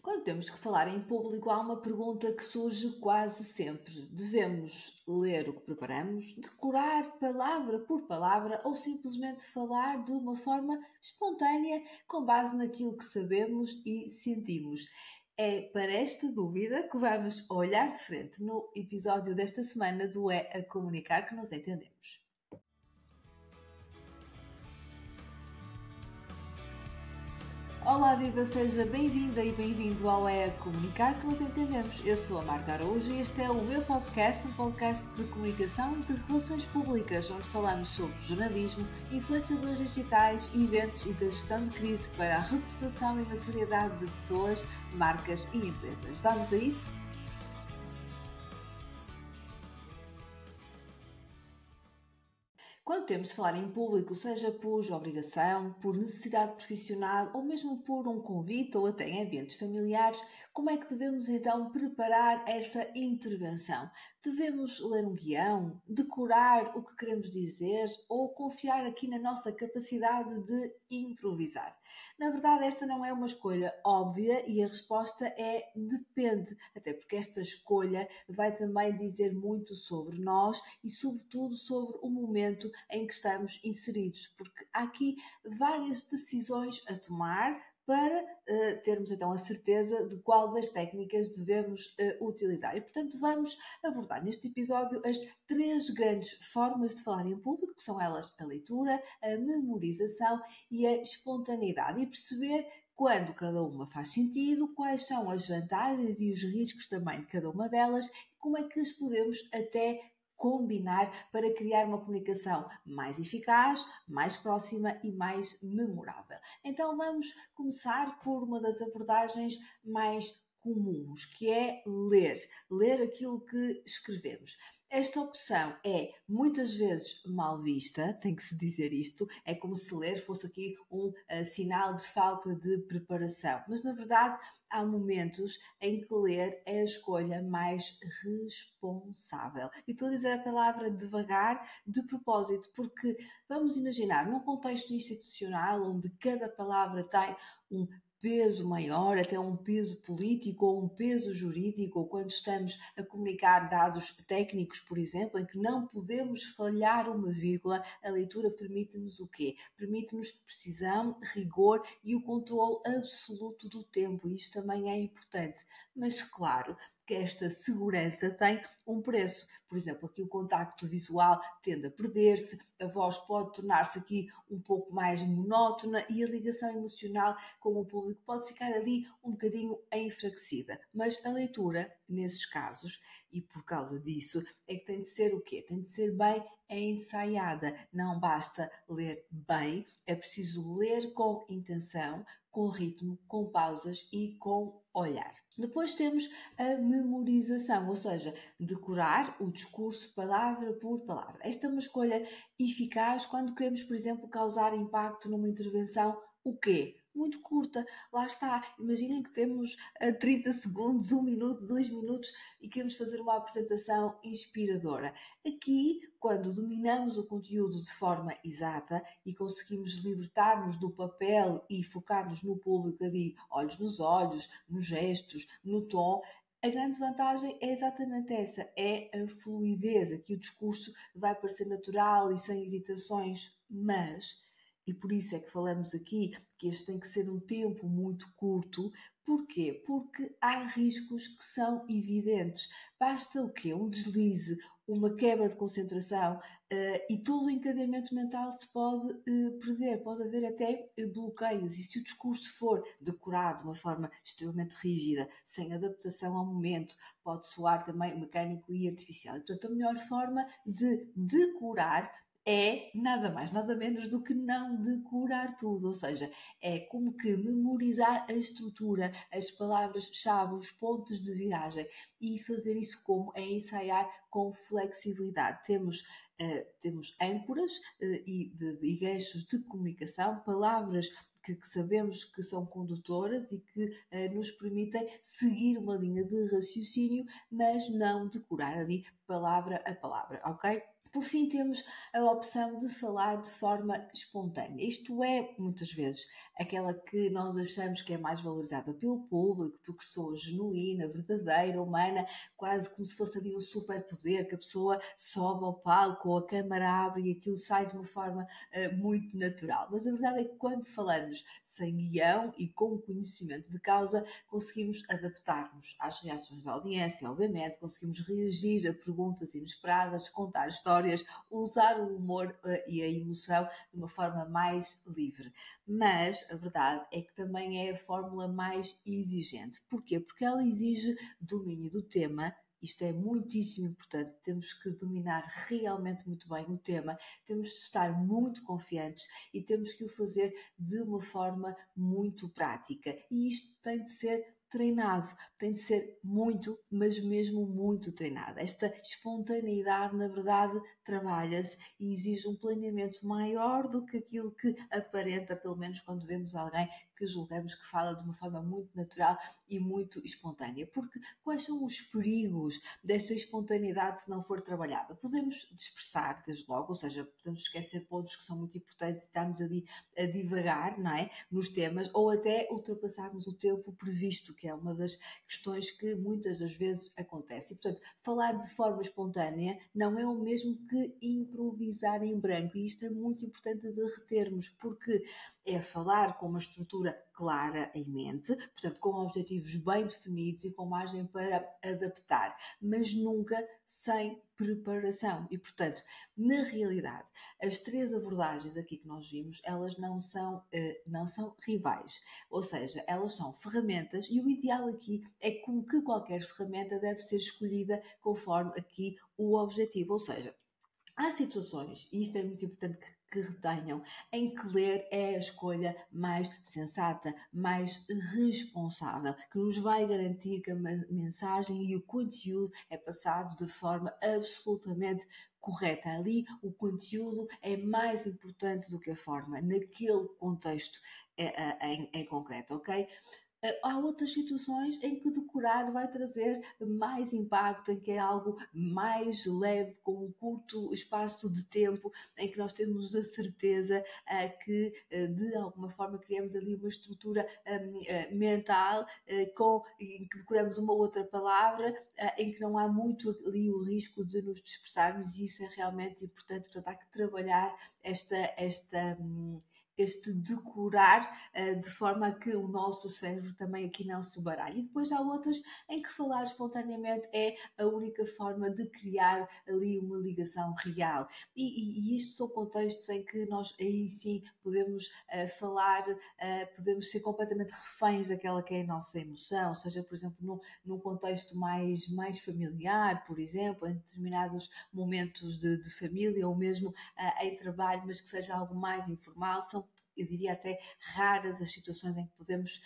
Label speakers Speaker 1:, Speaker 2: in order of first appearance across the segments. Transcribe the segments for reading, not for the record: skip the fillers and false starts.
Speaker 1: Quando temos que falar em público, há uma pergunta que surge quase sempre. Devemos ler o que preparamos, decorar palavra por palavra ou simplesmente falar de uma forma espontânea com base naquilo que sabemos e sentimos? É para esta dúvida que vamos olhar de frente no episódio desta semana do É a Comunicar que nos entendemos. Olá, viva! Seja bem-vinda e bem-vindo ao É a Comunicar que nos entendemos. Eu sou a Marta Araújo e este é o meu podcast, um podcast de comunicação e de relações públicas, onde falamos sobre jornalismo, influenciadores digitais, eventos e da gestão de crise para a reputação e notoriedade de pessoas, marcas e empresas. Vamos a isso? Quando temos de falar em público, seja por obrigação, por necessidade profissional ou mesmo por um convite ou até em ambientes familiares, como é que devemos então preparar essa intervenção? Devemos ler um guião, decorar o que queremos dizer ou confiar aqui na nossa capacidade de improvisar? Na verdade, esta não é uma escolha óbvia e a resposta é depende, até porque esta escolha vai também dizer muito sobre nós e, sobretudo, sobre o momento em que estamos inseridos, porque há aqui várias decisões a tomar para termos então a certeza de qual das técnicas devemos utilizar. E, portanto, vamos abordar neste episódio as 3 grandes formas de falar em público, que são elas a leitura, a memorização e a espontaneidade, e perceber quando cada uma faz sentido, quais são as vantagens e os riscos também de cada uma delas, e como é que as podemos até combinar para criar uma comunicação mais eficaz, mais próxima e mais memorável. Então vamos começar por uma das abordagens mais comuns, que é ler aquilo que escrevemos. Esta opção é muitas vezes mal vista, tem que se dizer isto, é como se ler fosse aqui um sinal de falta de preparação, mas na verdade há momentos em que ler é a escolha mais responsável. E estou a dizer a palavra devagar de propósito, porque vamos imaginar num contexto institucional onde cada palavra tem um peso maior, até um peso político ou um peso jurídico, ou quando estamos a comunicar dados técnicos, por exemplo, em que não podemos falhar uma vírgula, a leitura permite-nos o quê? Permite-nos precisão, rigor e o controle absoluto do tempo. Isto também é importante. Mas, claro, que esta segurança tem um preço. Por exemplo, aqui o contacto visual tende a perder-se, a voz pode tornar-se aqui um pouco mais monótona e a ligação emocional com o público pode ficar ali um bocadinho enfraquecida. Mas a leitura, nesses casos, e por causa disso, é que tem de ser o quê? Tem de ser bem ensaiada. Não basta ler bem, é preciso ler com intenção, com ritmo, com pausas e com olhar. Depois temos a memorização, ou seja, decorar o discurso palavra por palavra. Esta é uma escolha eficaz quando queremos, por exemplo, causar impacto numa intervenção, o quê? Muito curta. Lá está. Imaginem que temos 30 segundos, 1 minuto, 2 minutos e queremos fazer uma apresentação inspiradora. Aqui, quando dominamos o conteúdo de forma exata e conseguimos libertar-nos do papel e focar-nos no público ali, olhos nos olhos, nos gestos, no tom, a grande vantagem é exatamente essa, é a fluidez. Aqui o discurso vai parecer natural e sem hesitações, mas... E por isso é que falamos aqui que este tem que ser um tempo muito curto. Porquê? Porque há riscos que são evidentes. Basta o quê? Um deslize, uma quebra de concentração e todo o encadeamento mental se pode perder. Pode haver até bloqueios. E se o discurso for decorado de uma forma extremamente rígida, sem adaptação ao momento, pode soar também mecânico e artificial. E, portanto, a melhor forma de decorar é nada mais, nada menos do que não decorar tudo, ou seja, é como que memorizar a estrutura, as palavras-chave, os pontos de viragem e fazer isso como é ensaiar com flexibilidade. Temos âncoras e ganchos de comunicação, palavras que sabemos que são condutoras e que nos permitem seguir uma linha de raciocínio, mas não decorar ali palavra a palavra, ok? Por fim, temos a opção de falar de forma espontânea. Isto é, muitas vezes, aquela que nós achamos que é mais valorizada pelo público, porque sou genuína, verdadeira, humana, quase como se fosse ali um superpoder, que a pessoa sobe ao palco ou a câmara abre e aquilo sai de uma forma muito natural. Mas a verdade é que quando falamos sem guião e com conhecimento de causa, conseguimos adaptar-nos às reações da audiência, obviamente, conseguimos reagir a perguntas inesperadas, contar histórias, usar o humor e a emoção de uma forma mais livre. Mas a verdade é que também é a fórmula mais exigente. Porquê? Porque ela exige domínio do tema. Isto é muitíssimo importante, temos que dominar realmente muito bem o tema, temos de estar muito confiantes e temos que o fazer de uma forma muito prática. E isto tem de ser treinado, tem de ser muito, mas mesmo muito treinado. Esta espontaneidade, na verdade, trabalha-se e exige um planeamento maior do que aquilo que aparenta, pelo menos quando vemos alguém que julgamos que fala de uma forma muito natural e muito espontânea. Porque quais são os perigos desta espontaneidade se não for trabalhada? Podemos dispersar, desde logo, ou seja, podemos esquecer pontos que são muito importantes, estamos ali a divagar, não é? Nos temas, ou até ultrapassarmos o tempo previsto, que é uma das questões que muitas das vezes acontece. E, portanto, falar de forma espontânea não é o mesmo que improvisar em branco, e isto é muito importante de retermos, porque é falar com uma estrutura clara em mente, portanto, com objetivos bem definidos e com margem para adaptar, mas nunca sem preparação. E, portanto, na realidade, as três abordagens aqui que nós vimos, elas não são rivais, ou seja, elas são ferramentas e o ideal aqui é como que qualquer ferramenta deve ser escolhida conforme aqui o objetivo, ou seja, há situações, e isto é muito importante que retenham, em que ler é a escolha mais sensata, mais responsável, que nos vai garantir que a mensagem e o conteúdo é passado de forma absolutamente correta. Ali o conteúdo é mais importante do que a forma, naquele contexto em concreto, ok? Há outras situações em que decorar vai trazer mais impacto, em que é algo mais leve, com um curto espaço de tempo, em que nós temos a certeza que de alguma forma criamos ali uma estrutura mental em que decoramos uma outra palavra, em que não há muito ali o risco de nos dispersarmos, e isso é realmente importante. Portanto, há que trabalhar este decorar de forma a que o nosso cérebro também aqui não se baralhe. E depois há outras em que falar espontaneamente é a única forma de criar ali uma ligação real. E isto são contextos em que nós aí sim podemos falar, podemos ser completamente reféns daquela que é a nossa emoção, seja, por exemplo, num contexto mais familiar, por exemplo, em determinados momentos de família ou mesmo em trabalho, mas que seja algo mais informal. São, eu diria, até raras as situações em que podemos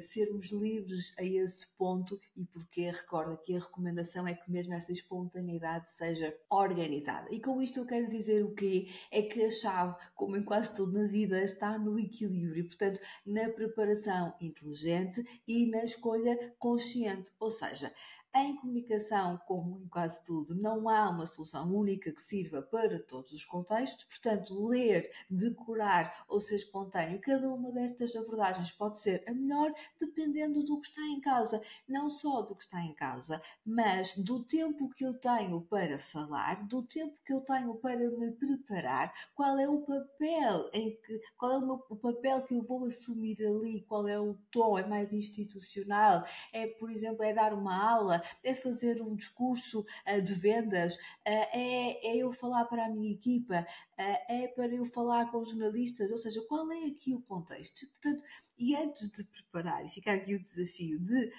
Speaker 1: sermos livres a esse ponto, e porque recorda que a recomendação é que mesmo essa espontaneidade seja organizada. E com isto eu quero dizer o quê? É que a chave, como em quase tudo na vida, está no equilíbrio, portanto, na preparação inteligente e na escolha consciente, ou seja, em comunicação, como em quase tudo, não há uma solução única que sirva para todos os contextos, portanto, ler, decorar ou ser espontâneo, cada uma destas abordagens pode ser a melhor dependendo do que está em causa. Não só do que está em causa, mas do tempo que eu tenho para falar, do tempo que eu tenho para me preparar, qual é o papel qual é o papel que eu vou assumir ali, qual é o tom, é mais institucional, é, por exemplo, é dar uma aula, é fazer um discurso de vendas, é eu falar para a minha equipa, é para eu falar com os jornalistas, ou seja, qual é aqui o contexto? Portanto, e antes de preparar, e fica aqui o desafio de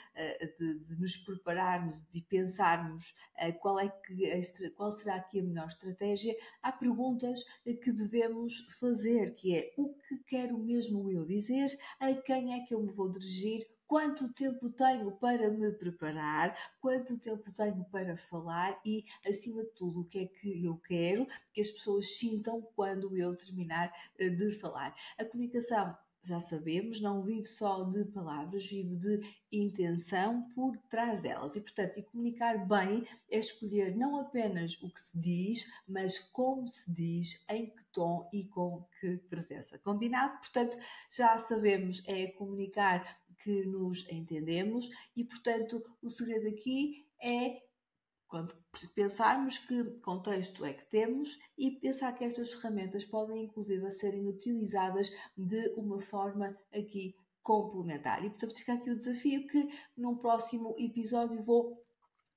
Speaker 1: nos prepararmos, de pensarmos qual será aqui a melhor estratégia, há perguntas que devemos fazer, que é: o que quero mesmo eu dizer, a quem é que eu me vou dirigir, quanto tempo tenho para me preparar, quanto tempo tenho para falar e, acima de tudo, o que é que eu quero que as pessoas sintam quando eu terminar de falar. A comunicação já sabemos, não vive só de palavras, vive de intenção por trás delas. E, portanto, comunicar bem é escolher não apenas o que se diz, mas como se diz, em que tom e com que presença. Combinado? Portanto, já sabemos é comunicar que nos entendemos e, portanto, o segredo aqui é quando pensarmos que contexto é que temos e pensar que estas ferramentas podem inclusive serem utilizadas de uma forma aqui complementar. E portanto fica aqui o desafio que num próximo episódio vou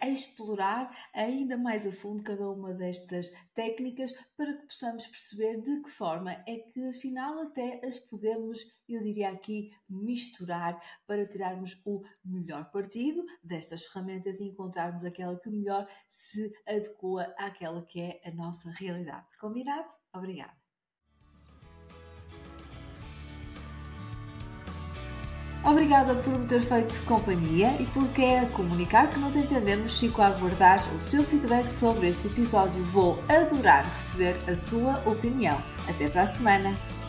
Speaker 1: explorar ainda mais a fundo cada uma destas técnicas para que possamos perceber de que forma é que afinal até as podemos, eu diria aqui, misturar para tirarmos o melhor partido destas ferramentas e encontrarmos aquela que melhor se adequa àquela que é a nossa realidade. Combinado? Obrigada! Obrigada por me ter feito companhia e por querer comunicar que nos entendemos. Fico a aguardar o seu feedback sobre este episódio. Vou adorar receber a sua opinião. Até para a semana!